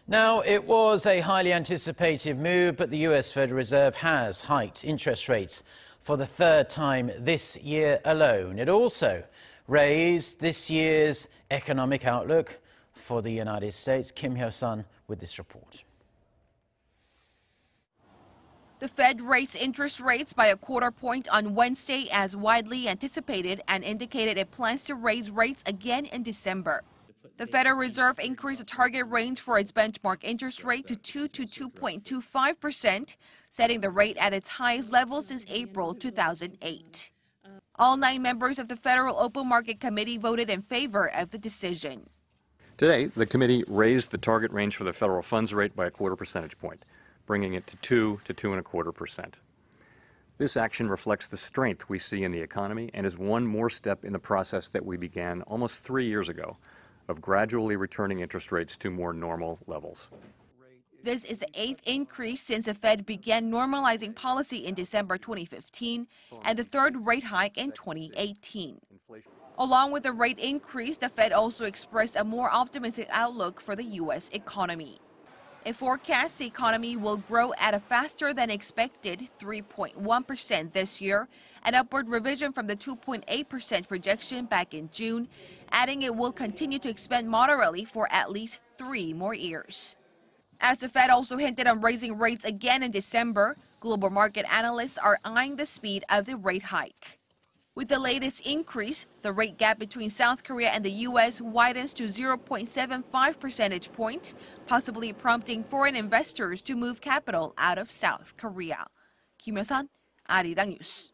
Now, it was a highly anticipated move, but the US Federal Reserve has hiked interest rates for the third time this year alone. It also raised this year's economic outlook for the United States. Hyo-sun with this report. The Fed raised interest rates by a quarter point on Wednesday as widely anticipated and indicated it plans to raise rates again in December. The Federal Reserve increased the target range for its benchmark interest rate to 2 to 2.25%, setting the rate at its highest level since April 2008. All 9 members of the Federal Open Market Committee voted in favor of the decision. Today, the committee raised the target range for the federal funds rate by a quarter percentage point, bringing it to 2 to 2.25%. This action reflects the strength we see in the economy and is one more step in the process that we began almost 3 years ago of gradually returning interest rates to more normal levels. This is the 8th increase since the Fed began normalizing policy in December 2015 and the 3rd rate hike in 2018. Along with the rate increase, the Fed also expressed a more optimistic outlook for the U.S. economy. It forecasts the economy will grow at a faster than expected 3.1% this year, an upward revision from the 2.8% projection back in June, adding it will continue to expand moderately for at least 3 more years. As the Fed also hinted on raising rates again in December, global market analysts are eyeing the speed of the rate hike. With the latest increase, the rate gap between South Korea and the U.S. widens to 0.75 percentage point, possibly prompting foreign investors to move capital out of South Korea. Hyo-sun, Arirang News.